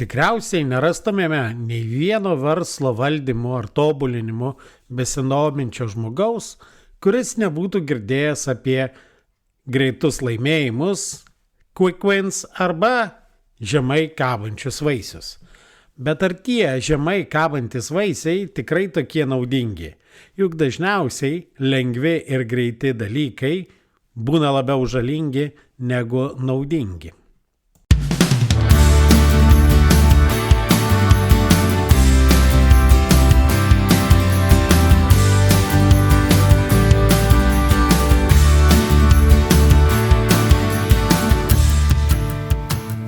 Tikriausiai nerastumėme nei vieno verslo valdymo ar tobulinimo besinominčio žmogaus, kuris nebūtų girdėjęs apie greitus laimėjimus, quick wins arba žemai kabančius vaisius. Bet ar tie žemai kabantis vaisiai tikrai tokie naudingi? Juk dažniausiai lengvi ir greiti dalykai būna labiau žalingi negu naudingi.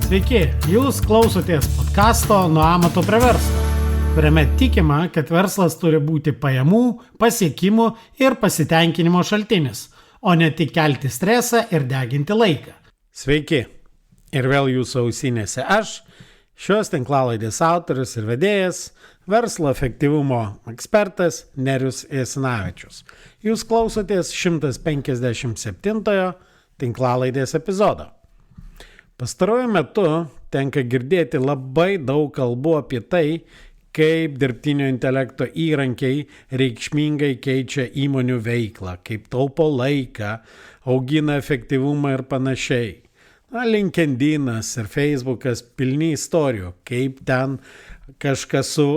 Sveiki, jūs klausotės podcasto Nuo amato prie verslo, kuriame tikima, kad verslas turi būti pajamų, pasiekimų ir pasitenkinimo šaltinis, o ne tik kelti stresą ir deginti laiką. Sveiki, ir vėl jūsų ausinėse aš, šios tinklalaidės autorius ir vedėjas, verslo efektyvumo ekspertas Nerijus Jasinavičius. Jūs klausotės 157 tinklalaidės epizodo. Pastaruoju metu tenka girdėti labai daug kalbų apie tai, kaip dirbtinio intelekto įrankiai reikšmingai keičia įmonių veiklą, kaip taupo laiką, augina efektyvumą ir panašiai. LinkedInas ir Facebookas pilni istorijų, kaip ten kažkas su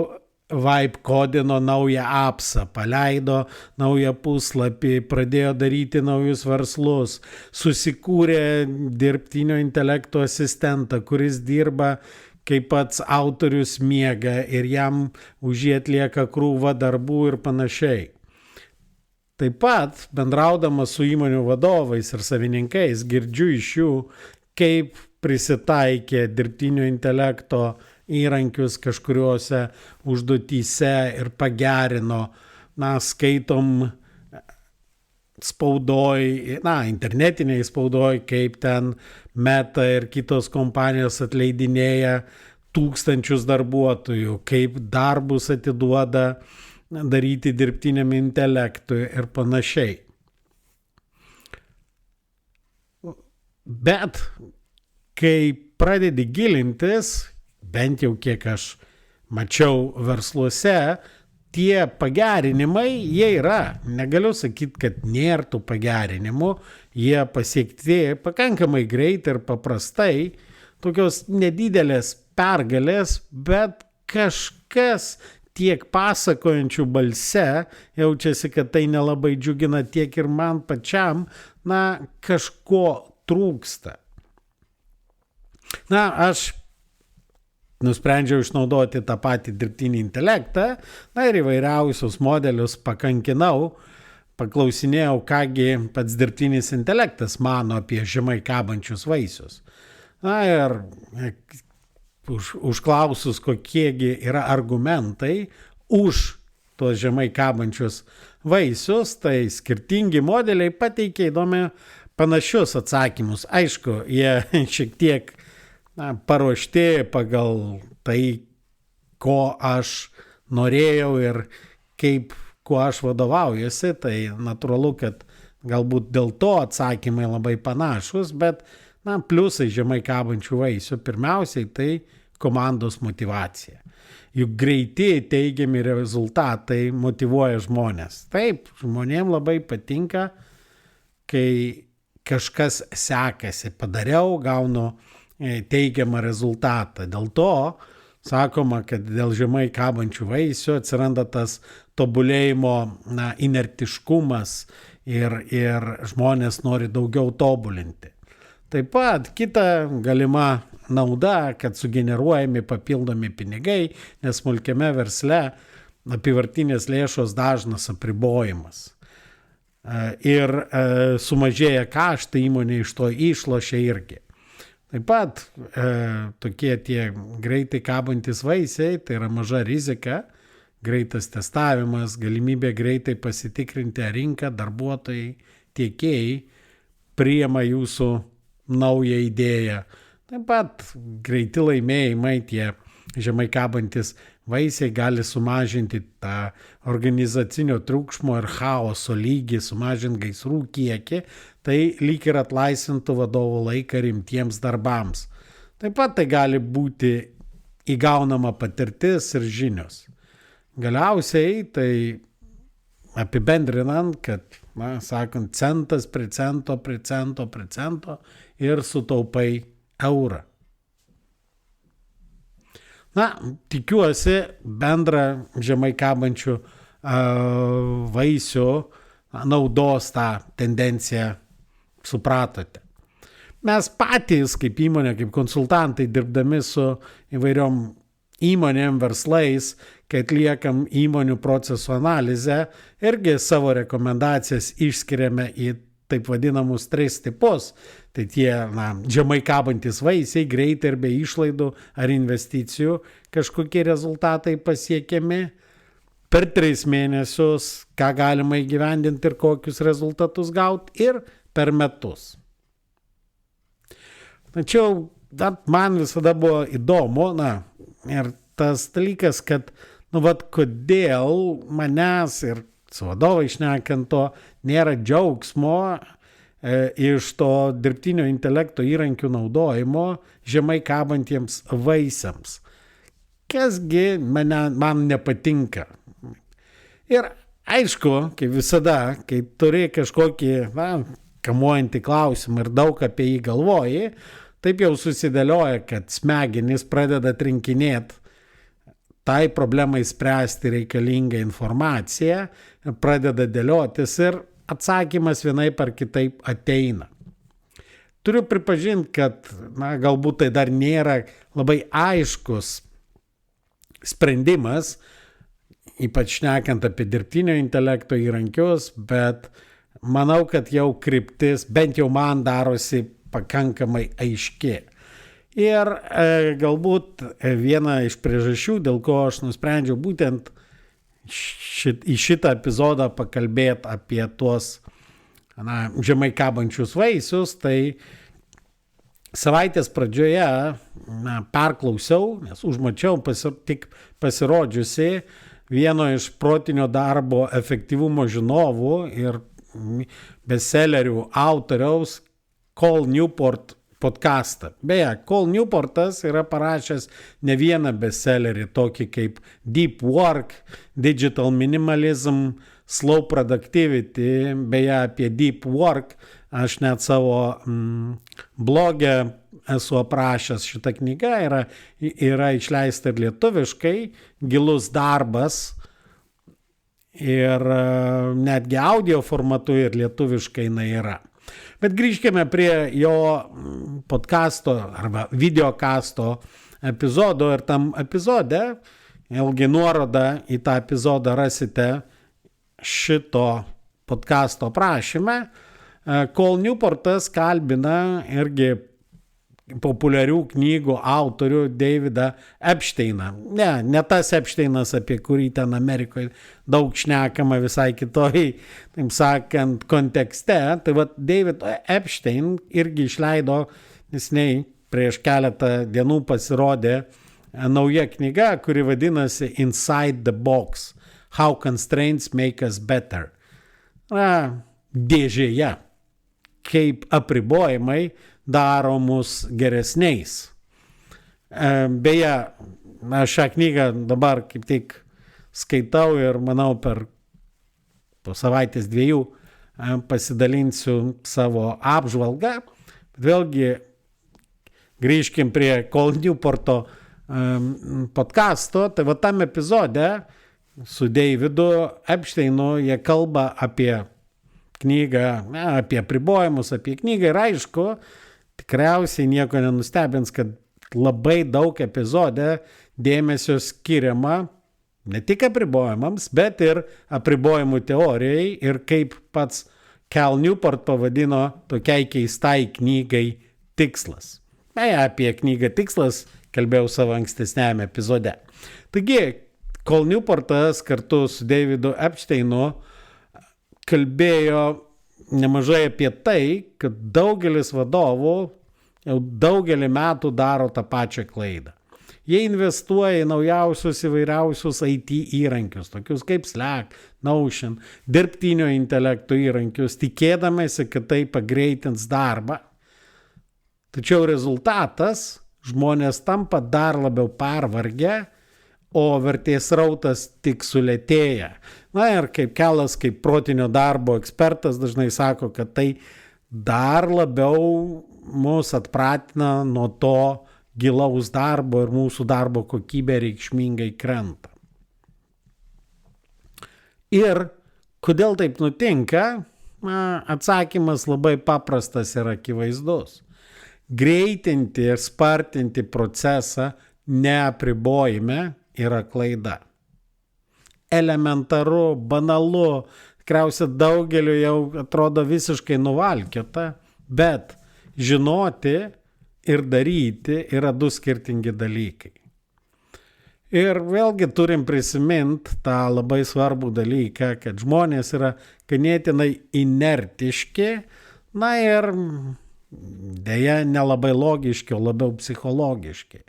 Vibe kodino naują appsą, paleido naują puslapį, pradėjo daryti naujus verslus, susikūrė dirbtinio intelekto asistentą, kuris dirba kaip pats autorius miega ir jam už jį atlieka krūvą darbų ir panašiai. Taip pat, bendraudamas su įmonių vadovais ir savininkais, girdžiu iš jų, kaip prisitaikė dirbtinio intelekto įrankius kažkuriuose užduotyse ir pagerino, skaitom spaudoj, internetiniai spaudoj, kaip ten Meta ir kitos kompanijos atleidinėja tūkstančius darbuotojų, kaip darbus atiduoda daryti dirbtiniam intelektui ir panašiai. Bet kai pradedi gilintis, bent jau kiek aš mačiau versluose, tie pagerinimai, jie yra. Negaliu sakyti, kad nėra tų pagerinimų, jie pasiekti pakankamai greitai ir paprastai, tokios nedidelės pergalės, bet kažkas tiek pasakojančių balse, jaučiasi, kad tai nelabai džiugina tiek ir man pačiam, kažko trūksta. Aš nusprendžiau išnaudoti tą patį dirbtinį intelektą, ir įvairiausius modelius pakankinau, paklausinėjau, kągi pats dirbtinis intelektas mano apie žemai kabančius vaisius. Ir užklausus, kokiegi yra argumentai už tuos žemai kabančius vaisius, tai skirtingi modeliai pateikė įdomi panašius atsakymus. Aišku, jie šiek tiek paruošti pagal tai, ko aš norėjau ir kuo aš vadovaujuosi, tai natūralu, kad galbūt dėl to atsakymai labai panašus, bet pliusai žemai kabančių vaisių pirmiausiai tai komandos motyvacija. Juk greiti teigiami rezultatai motyvuoja žmonės. Taip, žmonėms labai patinka, kai kažkas sekasi, padariau, gaunu teigiamą rezultatą. Dėl to sakoma, kad dėl žemai kabančių vaisių atsiranda tas tobulėjimo inertiškumas ir žmonės nori daugiau tobulinti. Taip pat kita galima nauda, kad sugeneruojami papildomi pinigai, nes smulkiame versle apyvartinės lėšos dažnas apribojimas. Ir sumažėja kaštai, įmonė iš to išlošia irgi. Taip pat tokie tie greitai kabantis vaisiai, tai yra maža rizika, greitas testavimas, galimybė greitai pasitikrinti rinką, darbuotojai, tiekėjai priima jūsų naują idėją. Taip pat greiti laimėjimai, tie žemai kabantis vaisiai gali sumažinti tą organizacinio triukšmo ir chaoso lygį, sumažinti gaisrų kiekį, tai lyg ir atlaisvintų vadovo laiką rimtiems darbams. Taip pat tai gali būti įgaunama patirtis ir žinios. Galiausiai tai apibendrinant, kad, sakant, centas prie cento ir sutaupai eurą. Tikiuosi bendrą žemai kabančių vaisių naudos tą tendenciją supratote. Mes patys kaip įmonė, kaip konsultantai dirbdami su įvairiom įmonėm, verslais, kai atliekam įmonių procesų analizę, irgi savo rekomendacijas išskiriame į taip vadinamus 3 tipus. Tai tie žemai kabantis vaisiai, greitai ir be išlaidų ar investicijų kažkokie rezultatai pasiekiami per 3 mėnesius, ką galima įgyvendinti ir kokius rezultatus gauti ir per metus. Tačiau man visada buvo įdomu, ir tas dalykas, kad, kodėl manęs ir su vadovai šnekant to nėra džiaugsmo iš to dirbtinio intelekto įrankių naudojimo žemai kabantiems vaisiams. Kasgi man nepatinka. Ir aišku, kaip visada, kai turi kažkokį kamuojantį klausimą ir daug apie jį galvoji, taip jau susidėlioja, kad smegenys pradeda trinkinėti tai problemai spręsti reikalingą informaciją, pradeda dėliotis ir atsakymas vienaip ar kitaip ateina. Turiu pripažinti, kad galbūt tai dar nėra labai aiškus sprendimas, ypač šnekant apie dirbtinio intelekto įrankius, bet manau, kad jau kryptis bent jau man darosi pakankamai aiški. Ir galbūt viena iš priežasčių, dėl ko aš nusprendžiau būtent į šitą epizodą pakalbėti apie tuos žemai kabančius vaisius, tai savaitės pradžioje perklausiau, nes užmačiau tik pasirodžiusi vieno iš protinio darbo efektyvumo žinovų ir bestsellerių autoriaus Cal Newport podcastą. Beje, Cal Newportas yra parašęs ne vieną bestsellerį, tokį kaip Deep Work, Digital Minimalism, Slow Productivity. Beje, apie Deep Work aš net savo blogę esu aprašęs. Šita knyga yra išleista ir lietuviškai, Gilus darbas, ir netgi audio formatu ir lietuviškai jinai yra. Bet grįžkime prie jo podcasto arba videokasto epizodo ir tam epizode, ilgi nuorodą į tą epizodą rasite šito podcasto aprašyme. Cal Newportas kalbina irgi populiarių knygų autorių Davidą Epsteiną. Ne tas Epsteinas, apie kurį ten Amerikoje daug šnekama visai kitoj, taip sakant, kontekste. Tai David Epstein irgi išleido, neseniai prieš keletą dienų pasirodė nauja knyga, kuri vadinasi Inside the Box. How Constraints Make Us Better. Dėžėje. Kaip apribojimai daro mus geresniais. Beje, aš šią knygą dabar kaip tik skaitau ir manau per po savaitės 2 pasidalinsiu savo apžvalgą. Vėlgi grįžkim prie Cal Newporto podcasto. Tai tam epizode su Davidu Epsteinu jie kalba apie knygą, apie apribojimus, apie knygą ir aišku, tikriausiai nieko nenustebins, kad labai daug epizode dėmesio skiriama ne tik apribojimams, bet ir apribojimų teorijai ir kaip pats Cal Newport pavadino tokiai keistai knygai Tikslas. Apie knygą Tikslas kalbėjau savo ankstesniame epizode. Taigi, Cal Newportas kartu su Davidu Epsteinu kalbėjo nemažai apie tai, kad daugelis vadovų jau daugelį metų daro tą pačią klaidą. Jie investuoja į naujausius įvairiausius IT įrankius, tokius kaip Slack, Notion, dirbtinio intelekto įrankius, tikėdamėsi, kad tai pagreitins darbą. Tačiau rezultatas žmonės tampa dar labiau pervargę, o vertės rautas tik sulėtėja. Na ir kaip Kelas, kaip protinio darbo ekspertas dažnai sako, kad tai dar labiau mus atpratina nuo to gilaus darbo ir mūsų darbo kokybė reikšmingai krenta. Ir kodėl taip nutinka? Atsakymas labai paprastas ir akivaizdus. Greitinti ir spartinti procesą neapribojime yra klaida. Elementaru, banalu, tikriausiai daugeliu jau atrodo visiškai nuvalkiota, bet žinoti ir daryti yra du skirtingi dalykai. Ir vėlgi turim prisiminti tą labai svarbų dalyką, kad žmonės yra ganėtinai inertiški, na ir deja nelabai logiški, o labiau psichologiški.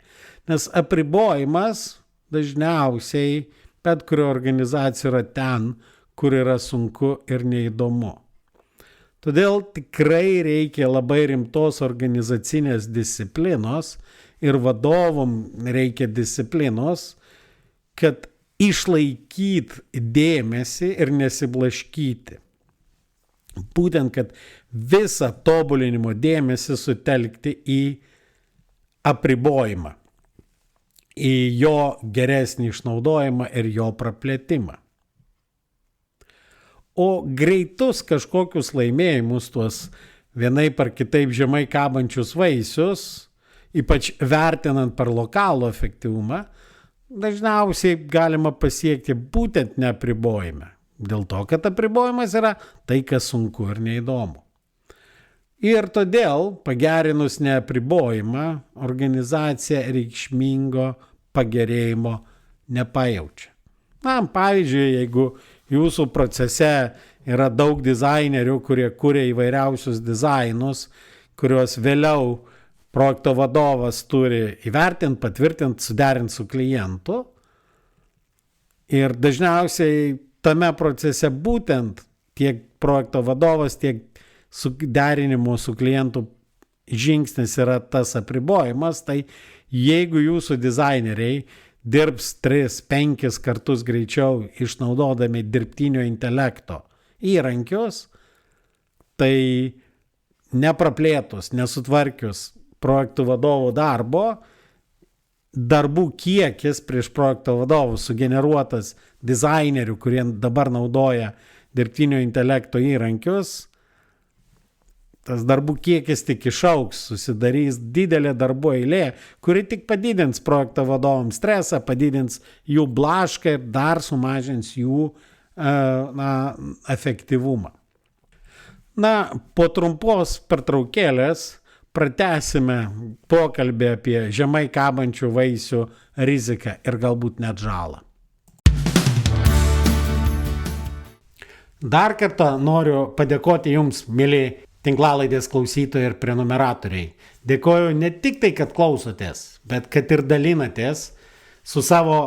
Nes apribojimas dažniausiai bet kurio organizacija yra ten, kur yra sunku ir neįdomu. Todėl tikrai reikia labai rimtos organizacinės disciplinos ir vadovom reikia disciplinos, kad išlaikyt dėmesį ir nesiblaškyti. Būtent, kad visą tobulinimo dėmesį sutelkti į apribojimą, į jo geresnį išnaudojimą ir jo praplėtimą. O greitus kažkokius laimėjimus, tuos vienaip ar kitaip žemai kabančius vaisius, ypač vertinant per lokalų efektyvumą, dažniausiai galima pasiekti būtent neapribojime. Dėl to, kad apribojimas yra tai, kas sunku ir neįdomu. Ir todėl, pagerinus neapribojimą, organizacija reikšmingo pagerėjimo nepajaučia. Pavyzdžiui, jeigu jūsų procese yra daug dizainerių, kurie kuria įvairiausius dizainus, kuriuos vėliau projekto vadovas turi įvertinti, patvirtinti, suderinti su klientu. Ir dažniausiai tame procese būtent tiek projekto vadovas, tiek suderinimo su klientu žingsnis yra tas apribojimas, tai jeigu jūsų dizaineriai dirbs 3-5 kartus greičiau išnaudodami dirbtinio intelekto įrankius, tai nepraplėtus, nesutvarkius projektų vadovų darbo, darbų kiekis prieš projekto vadovus sugeneruotas dizainerių, kurie dabar naudoja dirbtinio intelekto įrankius, tas darbų kiekis tik išaugs, susidarys didelė darbų eilė, kuri tik padidins projekto vadovams stresą, padidins jų blašką ir dar sumažins jų efektyvumą. Po trumpos pertraukėlės pratęsime pokalbį apie žemai kabančių vaisių riziką ir galbūt net žalą. Dar kartą noriu padėkoti Jums, mėly tinklalaidės klausytojai ir prenumeratoriai. Dėkoju ne tik tai, kad klausotės, bet kad ir dalinatės su savo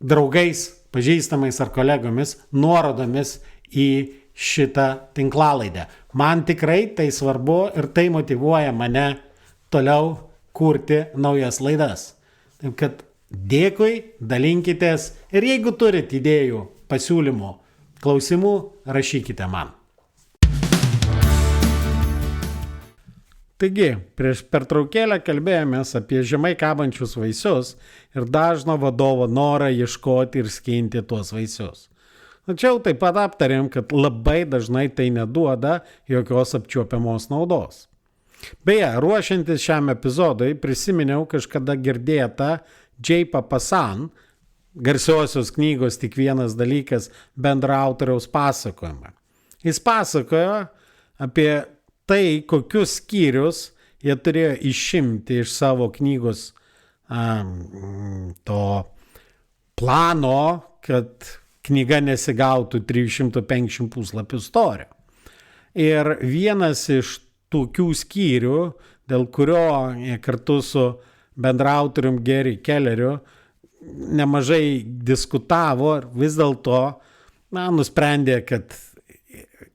draugais, pažįstamais ar kolegomis nuorodomis į šitą tinklalaidę. Man tikrai tai svarbu ir tai motyvuoja mane toliau kurti naujas laidas. Taip kad dėkui, dalinkitės ir jeigu turit idėjų, pasiūlymų, klausimų, rašykite man. Taigi, prieš pertraukėlę kalbėjomės apie žemai kabančius vaisius ir dažno vadovo norą ieškoti ir skinti tuos vaisius. Tačiau taip pat aptarėm, kad labai dažnai tai neduoda jokios apčiuopiamos naudos. Beje, ruošiantis šiam epizodui prisiminiau kažkada girdėtą Jay Papasan, garsiosios knygos Tik vienas dalykas bendraautoriaus pasakojimą. Jis pasakojo apie tai, kokius skyrius jie turėjo išimti iš savo knygos to plano, kad knyga nesigautų 350 puslapių storio. Ir vienas iš tokių skyrių, dėl kurio kartu su bendraautorium Gary Kelleriu nemažai diskutavo ir vis dėlto nusprendė, kad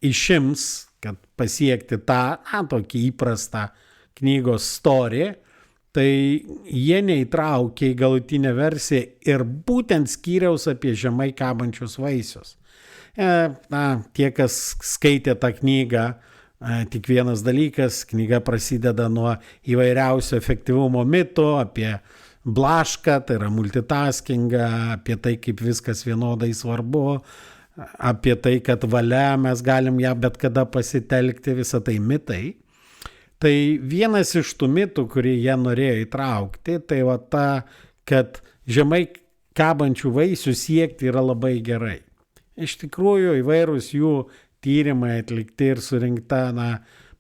išims, kad pasiekti tą tokį įprastą knygos storį, tai jie neįtraukė į galutinę versiją ir būtent skyriaus apie žemai kabančius vaisius. Tie, kas skaitė tą knygą, tik vienas dalykas, knyga prasideda nuo įvairiausių efektyvumo mitų, apie blašką, tai yra multitaskingą, apie tai, kaip viskas vienodai svarbu, apie tai, kad valia mes galim ją bet kada pasitelkti, visą tai mitai. Tai vienas iš tų mitų, kurį jie norėjo įtraukti, tai va ta, kad žemai kabančių vaisių siekti yra labai gerai. Iš tikrųjų, įvairūs jų tyrimai atlikti ir surinkta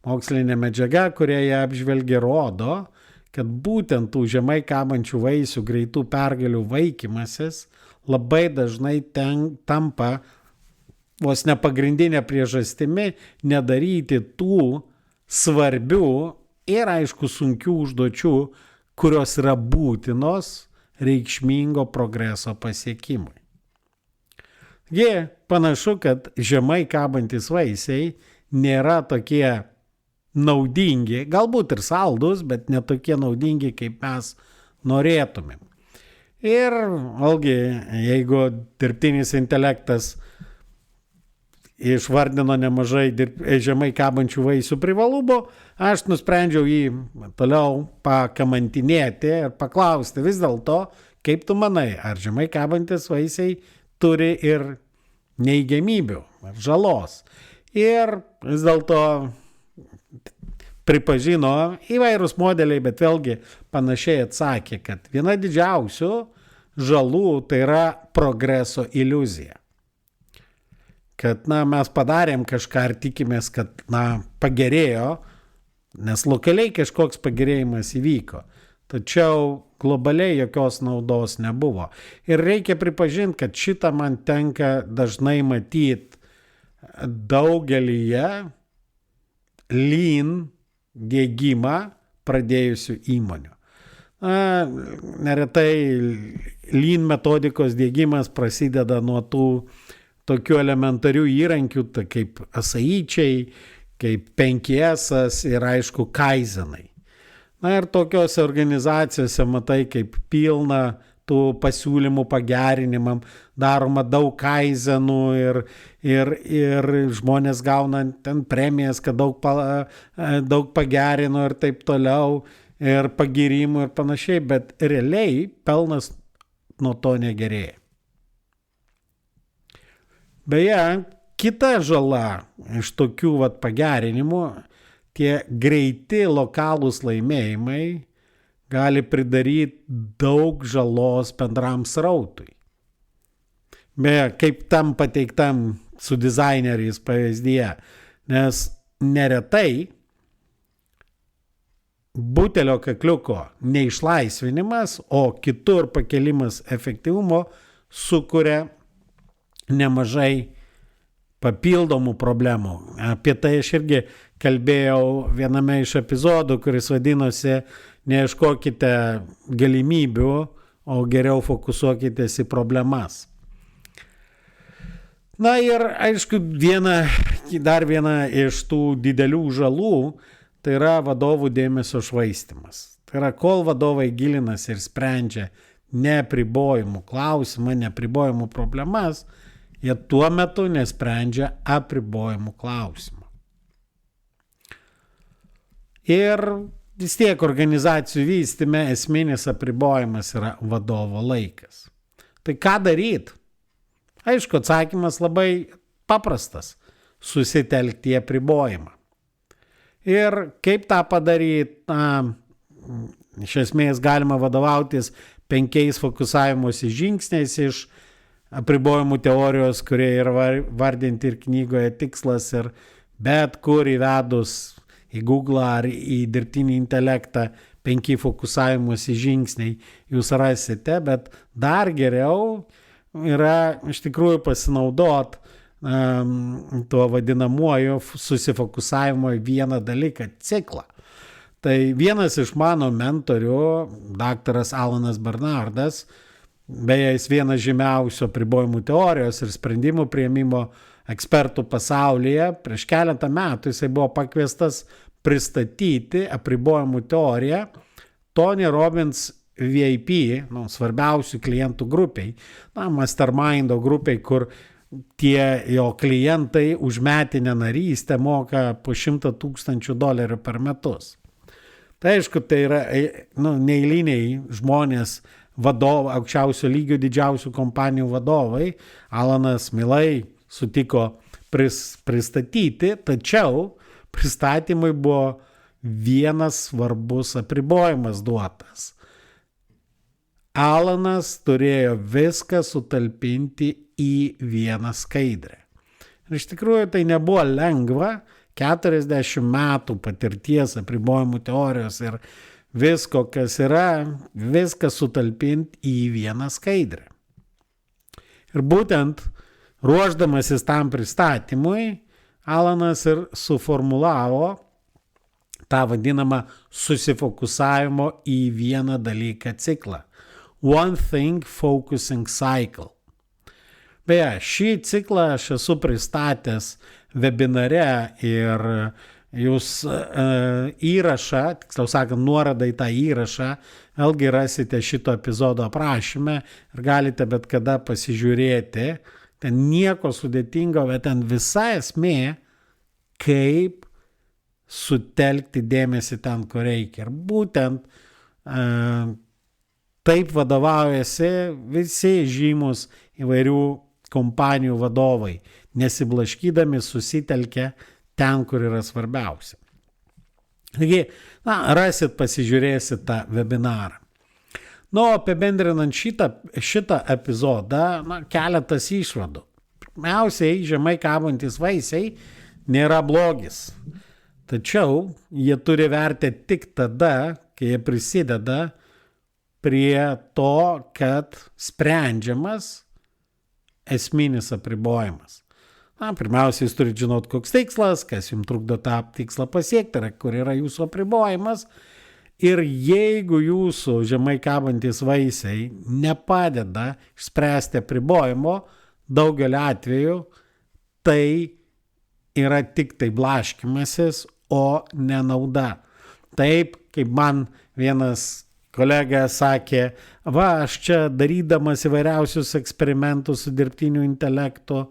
mokslinė medžiaga, kurie jie apžvelgia, rodo, kad būtent tų žemai kabančių vaisių greitų pergalių vaikymasis labai dažnai tampa vos ne pagrindinė priežastimi nedaryti tų svarbių ir aišku sunkių užduočių, kurios yra būtinos reikšmingo progreso pasiekimui. Panašu, kad žemai kabantis vaisiai nėra tokie naudingi, galbūt ir saldus, bet ne tokie naudingi, kaip mes norėtumėm. Ir vėlgi, jeigu dirbtinis intelektas išvardino nemažai žemai kabančių vaisių privalumų, aš nusprendžiau jį toliau pakamantinėti ir paklausti vis dėlto, kaip tu manai, ar žemai kabantis vaisiai turi ir neigiamybių, ar žalos. Ir vis dėlto pripažino įvairūs modeliai, bet vėlgi panašiai atsakė, kad viena didžiausių žalų tai yra progreso iliuzija. Kad mes padarėm kažką ir tikimės, kad pagerėjo, nes lokaliai kažkoks pagerėjimas įvyko. Tačiau globaliai jokios naudos nebuvo. Ir reikia pripažinti, kad šitą man tenka dažnai matyti daugelyje lean diegimą pradėjusių įmonių. Neretai lean metodikos diegimas prasideda nuo tų tokių elementarių įrankių, kaip asaičiai, kaip 5S ir aišku kaizenai. Ir tokiose organizacijose matai, kaip pilna tų pasiūlymų pagerinimam, daroma daug kaizenų ir žmonės gauna ten premijas, kad daug pagerino ir taip toliau, ir pagirimų ir panašiai, bet realiai pelnas nuo to negerėja. Beje, kita žala iš tokių pagerinimų, tie greiti lokalūs laimėjimai gali pridaryti daug žalos bendram srautui. Beje, kaip tam pateiktam su dizaineriais pavyzdyje, nes neretai butelio kakliuko neišlaisvinimas, o kitur pakelimas efektyvumo sukuria nemažai papildomų problemų. Apie tai aš irgi kalbėjau viename iš epizodų, kuris vadinosi neieškokite galimybių, o geriau fokusuokitės į problemas. Ir aišku, dar viena iš tų didelių žalų, tai yra vadovų dėmesio švaistymas. Tai yra, kol vadovai gilinasi ir sprendžia neapribojimų klausimą, neapribojimų problemas, jie tuo metu nesprendžia apribojimų klausimą. Ir vis tiek organizacijų vystyme esminis apribojimas yra vadovo laikas. Tai ką daryti? Aišku, atsakymas labai paprastas – susitelkti į apribojimą. Ir kaip tą padaryti? Iš esmės galima vadovautis 5 fokusavimosi žingsniais iš apribojimų teorijos, kurie yra vardinti ir knygoje tikslas, ir bet kur įvedus į Google ar į dirbtinį intelektą 5 fokusavimosi žingsniai jūs rasite, bet dar geriau yra iš tikrųjų pasinaudot tuo vadinamuoju susifokusavimo į vieną dalyką ciklą. Tai vienas iš mano mentorių, daktaras Alanas Bernardas, beje, jis vienas žymiausių apribojimų teorijos ir sprendimų priėmimo ekspertų pasaulyje, prieš keletą metų jisai buvo pakviestas pristatyti apribojimų teoriją Tony Robbins VIP, svarbiausių klientų grupiai, mastermindo grupiai, kur tie jo klientai už metinę narystę moka po $100,000 per metus. Tai aišku, tai yra neeiliniai žmonės, vadovai, aukščiausio lygio didžiausių kompanijų vadovai. Alanas mielai sutiko pristatyti, tačiau pristatymui buvo vienas svarbus apribojimas duotas. Alanas turėjo viską sutalpinti į vieną skaidrę. Ir iš tikrųjų tai nebuvo lengva, 40 metų patirties apribojimų teorijos ir visko, kas yra, viską sutalpinti į vieną skaidrę. Ir būtent ruošdamasis tam pristatymui, Alanas ir suformulavo tą vadinamą susifokusavimo į vieną dalyką ciklą. One Thing Focusing Cycle. Beje, šį ciklą aš esu pristatęs webinare ir jūs įrašą, tiksliau sakant, nuorodą į tą įrašą, vėlgi rasite šito epizodo aprašyme ir galite bet kada pasižiūrėti. Ten nieko sudėtingo, bet ten visa esmė, kaip sutelkti dėmesį ten, kur reikia. Ir būtent taip vadovaujasi visi žymus įvairių kompanijų vadovai, nesiblaškydami susitelkia ten, kur yra svarbiausia. Taigi, rasit, pasižiūrėsit tą webinarą. Apibendrinant šitą epizodą, keletas išvadų. Pirmiausiai, žemai kabantis vaisiai nėra blogis. Tačiau jie turi vertę tik tada, kai jie prisideda prie to, kad sprendžiamas esminis apribojimas. Pirmiausia, jūs turite žinoti, koks tikslas, kas jums trukdo tą tikslą pasiekti, kur yra jūsų apribojimas. Ir jeigu jūsų žemai kabantis vaisiai nepadeda išspręsti apribojimo, daugelį atvejų tai yra tik tai blaškymasis, o ne nauda. Taip, kaip man vienas kolega sakė, aš čia darydamas įvairiausius eksperimentus su dirbtiniu intelektu,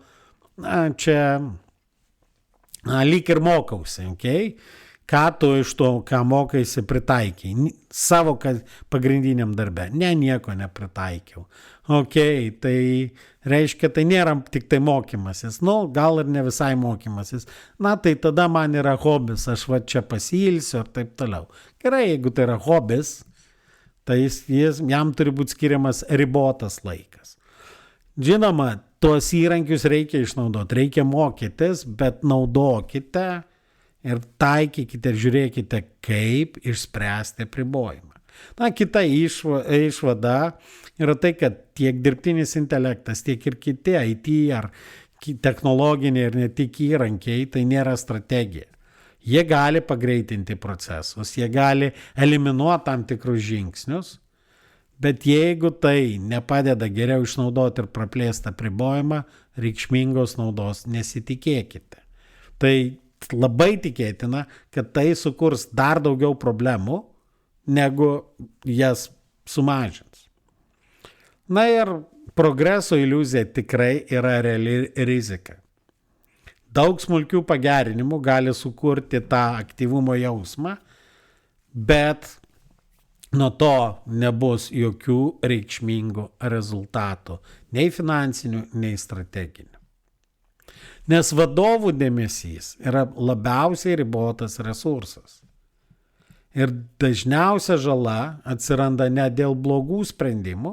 čia lyg ir mokausi, okay? Ką tu iš to, ką mokaisi, pritaikiai savo pagrindiniam darbe? Nieko nepritaikiau. Tai reiškia, tai nėra tik tai mokymasis. Gal ir ne visai mokymasis. Tai tada man yra hobis, aš čia pasiilsiu ir taip toliau. Gerai, jeigu tai yra hobis, tai jam turi būti skiriamas ribotas laikas. Žinoma, tuos įrankius reikia išnaudoti, reikia mokytis, bet naudokite ir taikykite ir žiūrėkite, kaip išspręsti apribojimą. Kita išvada yra tai, kad tiek dirbtinis intelektas, tiek ir kiti IT ar technologiniai ir ne tik įrankiai, tai nėra strategija. Jie gali pagreitinti procesus, jie gali eliminuoti tam tikrus žingsnius, bet jeigu tai nepadeda geriau išnaudoti ir praplėsti apribojimą, reikšmingos naudos nesitikėkite. Tai labai tikėtina, kad tai sukurs dar daugiau problemų, negu jas sumažins. Ir progreso iliuzija tikrai yra reali rizika. Daug smulkių pagerinimų gali sukurti tą aktyvumo jausmą, bet nuo to nebus jokių reikšmingų rezultatų, nei finansinių, nei strateginių. Nes vadovų dėmesys yra labiausiai ribotas resursas. Ir dažniausia žala atsiranda ne dėl blogų sprendimų,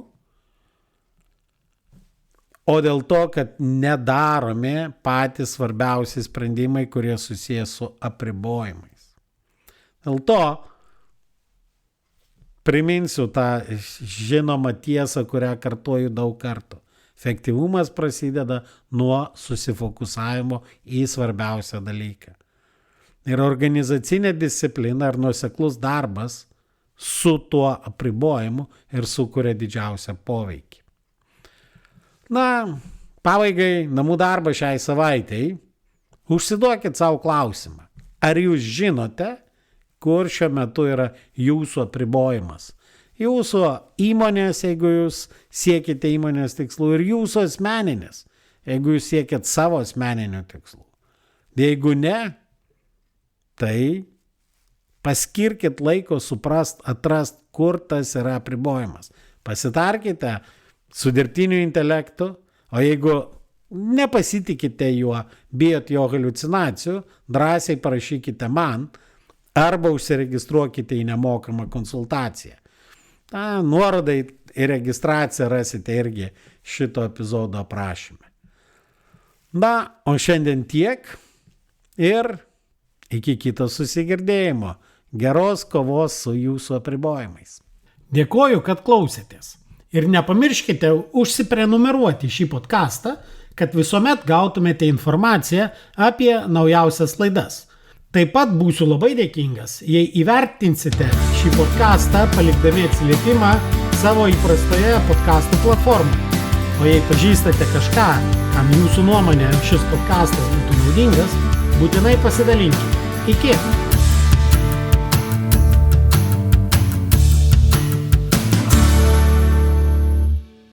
o dėl to, kad nedaromi patys svarbiausi sprendimai, kurie susijęs su apribojimais. Dėl to priminsiu tą žinomą tiesą, kurią kartoju daug kartų. Efektyvumas prasideda nuo susifokusavimo į svarbiausią dalyką. Ir organizacinė disciplina ir nuoseklus darbas su tuo apribojimu ir sukuria didžiausią poveikį. Pabaigai namų darbą šiai savaitei. Užsiduokit savo klausimą. Ar jūs žinote, kur šiuo metu yra jūsų apribojimas. Jūsų įmonės, jeigu jūs siekite įmonės tikslų, ir jūsų asmeninės, jeigu jūs siekit savo asmeninių tikslų. Jeigu ne, tai paskirkit laiko atrast, kur tas yra apribojimas. Pasitarkite su dirbtiniu intelektu, o jeigu nepasitikite juo, bijot jo haliucinacijų, drąsiai parašykite man arba užsiregistruokite į nemokamą konsultaciją. Nuorodą į registraciją rasite irgi šito epizodo aprašyme. O šiandien tiek ir iki kito susigirdėjimo. Geros kovos su jūsų apribojimais. Dėkoju, kad klausėtės. Ir nepamirškite užsiprenumeruoti šį podcastą, kad visuomet gautumėte informaciją apie naujausias laidas. Taip pat būsiu labai dėkingas, jei įvertinsite šį podcastą palikdami atsiliepimą savo įprastoje podcastų platformoje. O jei pažįstate kažką, kam jūsų nuomonė šis podcastas būtų naudingas, būtinai pasidalinkite. Iki!